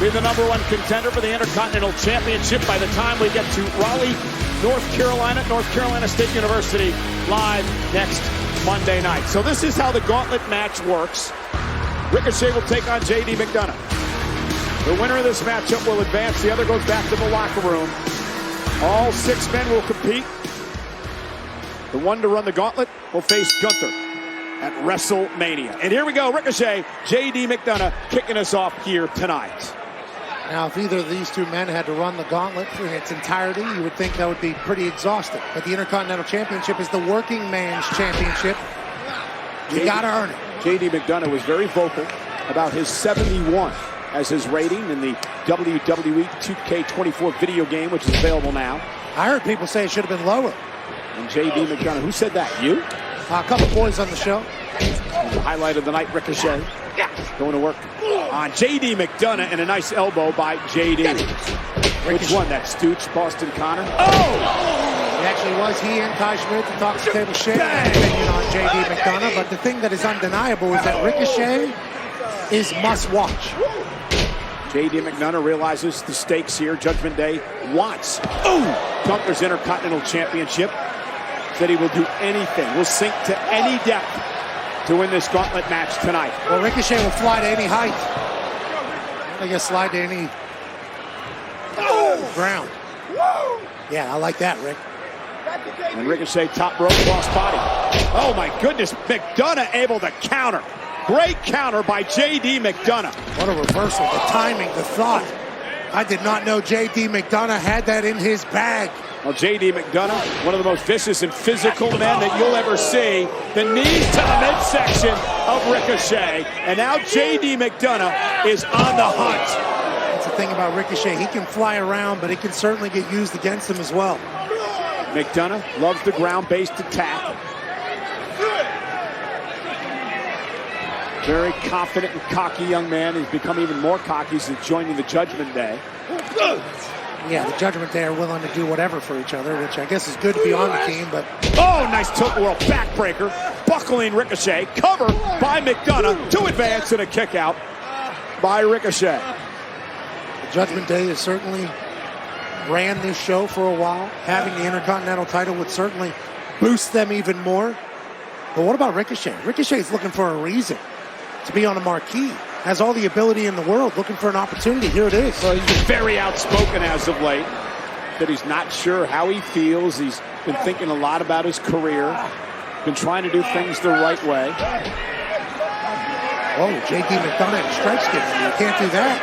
be the #1 contender for the Intercontinental Championship by the time we get to Raleigh, North Carolina, North Carolina State University, live next Monday night. So this is how the gauntlet match works. Ricochet will take on JD McDonagh. The winner of this matchup will advance. The other goes back to the locker room. All 6 men will compete. The one to run the gauntlet will face Gunther at WrestleMania. And here we go, Ricochet, JD McDonagh kicking us off here tonight. Now, if either of these two men had to run the gauntlet in its entirety, you would think that would be pretty exhausting. But the Intercontinental Championship is the working man's championship. You gotta earn it. JD McDonagh was very vocal about his 71 as his rating in the WWE 2K24 video game, which is available now. I heard people say it should have been lower. And JD McDonagh, who said that? You? A couple boys on the show. The highlight of the night, Ricochet going to work on JD McDonagh, and a nice elbow by JD. Which one? That Stooch, Boston Connor? Oh! It actually was he and Kai Schmidt, the Talks Table sharing an opinion on JD McDonagh. But the thing that is undeniable is that Ricochet is must-watch. JD McDonagh realizes the stakes here. Judgment Day wants Gunther's Intercontinental Championship. Said he will do anything, will sink to any depth to win this gauntlet match tonight. Well, Ricochet will fly to any height. I guess slide to any ground. Yeah, I like that, Rick. And Ricochet top rope cross body. Oh my goodness, McDonagh able to counter. Great counter by JD McDonagh. What a reversal, the timing, the thought. I did not know JD McDonagh had that in his bag. Well, JD McDonagh, one of the most vicious and physical men that you'll ever see. The knees to the midsection of Ricochet. And now JD McDonagh is on the hunt. That's the thing about Ricochet. He can fly around, but it can certainly get used against him as well. McDonagh loves the ground-based attack. Very confident and cocky young man. He's become even more cocky since joining the Judgment Day. Yeah, the Judgment Day are willing to do whatever for each other, which I guess is good to be on the team, but... Oh, nice tilt-a-whirl backbreaker. Buckling Ricochet. Cover by McDonagh to advance, and a kick out by Ricochet. The Judgment Day has certainly ran this show for a while. Having the Intercontinental title would certainly boost them even more. But what about Ricochet? Ricochet's looking for a reason to be on a marquee. Has all the ability in the world, looking for an opportunity. Here it is. Well, he's very outspoken as of late. That he's not sure how he feels. He's been thinking a lot about his career. Been trying to do things the right way. Oh, JD McDonagh strikes him. You can't do that.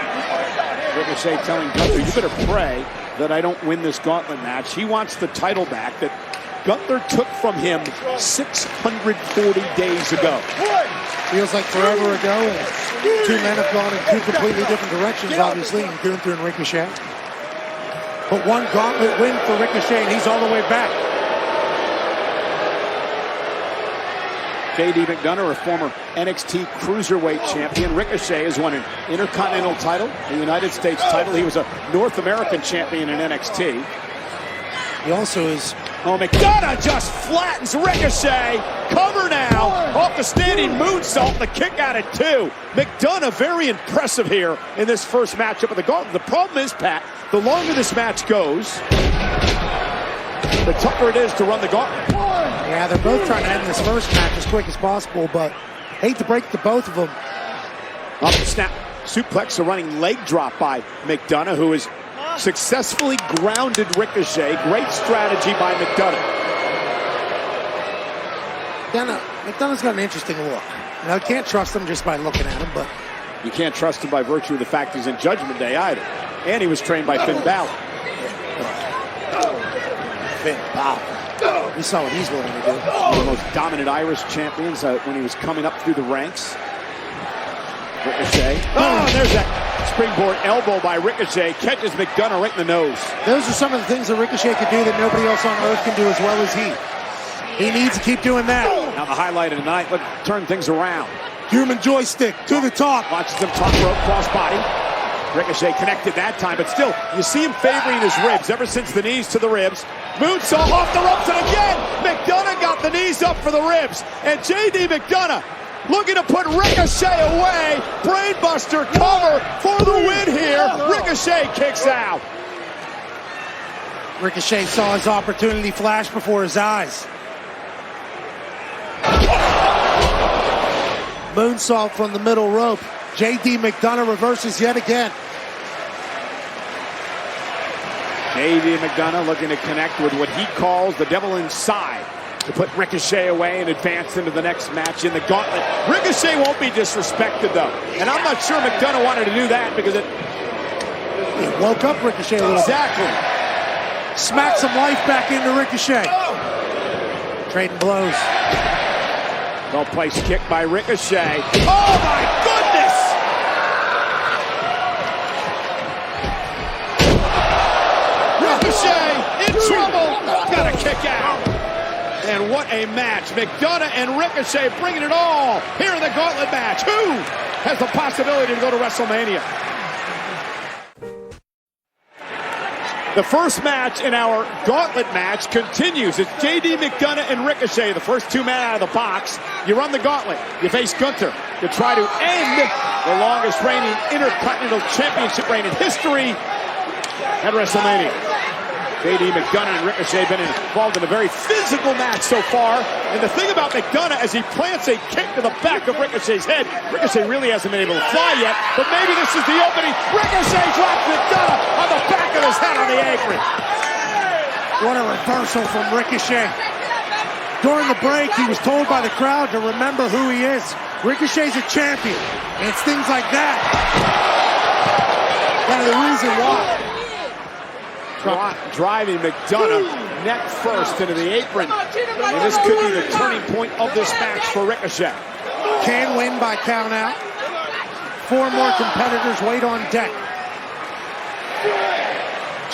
Ricochet telling Gunther, you better pray that I don't win this gauntlet match. He wants the title back that Gunther took from him 640 days ago. Feels like forever ago, and two men have gone in two completely different directions, obviously, in Gunther and Ricochet. But one gauntlet win for Ricochet, and he's all the way back. JD McDonagh, a former NXT Cruiserweight champion. Ricochet has won an Intercontinental title, a United States title. He was a North American champion in NXT. He also is... Oh, McDonagh just flattens Ricochet. Cover now. Off the standing moonsault. The kick out at 2. McDonagh very impressive here in this first matchup of the gauntlet. The problem is, Pat, the longer this match goes, the tougher it is to run the gauntlet. Yeah, they're both trying to end this first match as quick as possible, but hate to break the both of them. Up the snap. Suplex, a running leg drop by McDonagh, who is successfully grounded Ricochet. Great strategy by McDonagh. McDonagh's got an interesting look. Now, you can't trust him just by looking at him, but... You can't trust him by virtue of the fact he's in Judgment Day either. And he was trained by Finn Balor. Finn Balor. We saw what he's willing to do. One of the most dominant Irish champions when he was coming up through the ranks. Ricochet. Oh, there's that springboard elbow by Ricochet. Catches McDonagh right in the nose. Those are some of the things that Ricochet could do that nobody else on earth can do as well as he. He needs to keep doing that. Now the highlight of the night. Let's turn things around. Human joystick to the top. Watches him top rope crossbody. Ricochet connected that time, but still, you see him favoring his ribs ever since the knees to the ribs. Moonsault off the ropes, and again, McDonagh got the knees up for the ribs. And JD McDonagh looking to put Ricochet away. Brainbuster cover for the win here Ricochet kicks out. Ricochet saw his opportunity flash before his eyes. Moonsault from the middle rope. J.D. McDonagh reverses yet again. J.D. McDonagh looking to connect with what he calls the devil inside to put Ricochet away and advance into the next match in the gauntlet. Ricochet won't be disrespected, though. And I'm not sure McDonagh wanted to do that because it woke up Ricochet a little bit. Exactly. Smacked some life back into Ricochet. Trading blows. Well-placed kick by Ricochet. Oh, my goodness! Ricochet in trouble. Got a kick out. And what a match. McDonagh and Ricochet bringing it all here in the gauntlet match. Who has the possibility to go to WrestleMania? The first match in our gauntlet match continues. It's J.D. McDonagh and Ricochet, the first two men out of the box. You run the gauntlet. You face Gunther to try to end the longest reigning Intercontinental Championship reign in history at WrestleMania. J.D. McDonagh and Ricochet have been involved in a very physical match so far. And the thing about McDonagh, as he plants a kick to the back of Ricochet's head, Ricochet really hasn't been able to fly yet, but maybe this is the opening. Ricochet drops McDonagh on the back of his head on the apron. What a reversal from Ricochet. During the break, he was told by the crowd to remember who he is. Ricochet's a champion, and it's things like that that are the reason why. Driving McDonagh neck first into the apron. And this could be the turning point of this match for Ricochet. Can win by count out. 4 more competitors wait on deck.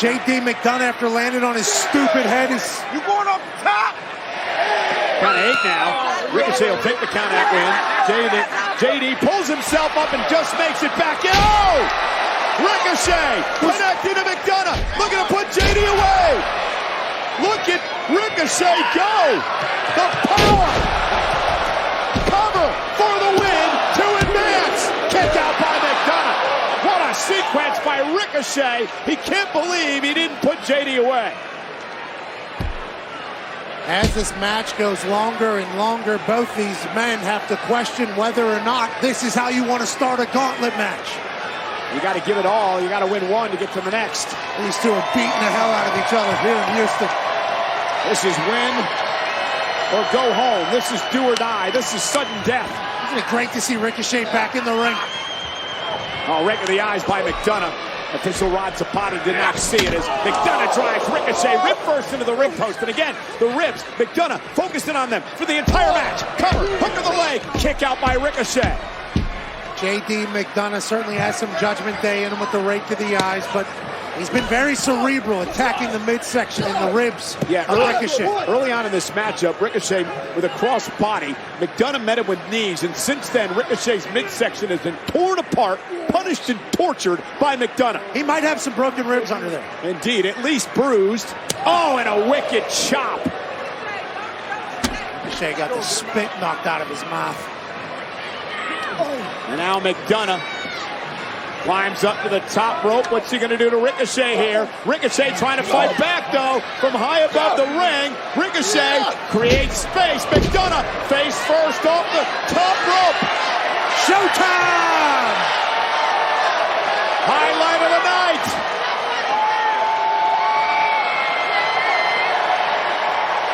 J.D. McDonagh, after landing on his stupid head, is... You going up top? Count of 8 now. Ricochet will take the count out win. J.D. pulls himself up and just makes it back in. Oh! Ricochet connecting to McDonagh, looking to put JD away. Look at Ricochet go. The power. Cover for the win to advance. Kick out by McDonagh. What a sequence by Ricochet. He can't believe he didn't put JD away. As this match goes longer and longer, both these men have to question whether or not this is how you want to start a gauntlet match. You got to give it all. You got to win one to get to the next. These two are beating the hell out of each other here in Houston. This is win or go home. This is do or die. This is sudden death. Isn't it great to see Ricochet back in the ring? Oh, right in the eyes by McDonagh. Official Rod Zapata did not see it as McDonagh drives Ricochet rib first into the rib post. And again, the ribs, McDonagh focused in on them for the entire match. Cover, hook of the leg, kick out by Ricochet. J.D. McDonagh certainly has some Judgment Day in him with the rake to the eyes, but he's been very cerebral, attacking the midsection and the ribs of Ricochet. Early on in this matchup, Ricochet with a cross body. McDonagh met him with knees, and since then, Ricochet's midsection has been torn apart, punished and tortured by McDonagh. He might have some broken ribs under there. Indeed, at least bruised. Oh, and a wicked chop. Ricochet got the spit knocked out of his mouth. And now McDonagh climbs up to the top rope. What's he going to do to Ricochet here? Ricochet trying to fight back, though, from high above the ring. Ricochet creates space. McDonagh face first off the top rope. Showtime! Highlight of the night.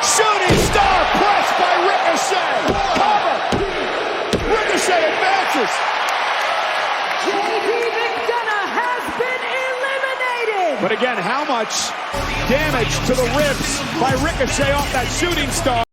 Shooting star press by Ricochet. Cover. Ricochet advances. J.D. McDonagh has been eliminated. But again, how much damage to the ribs by Ricochet off that shooting star?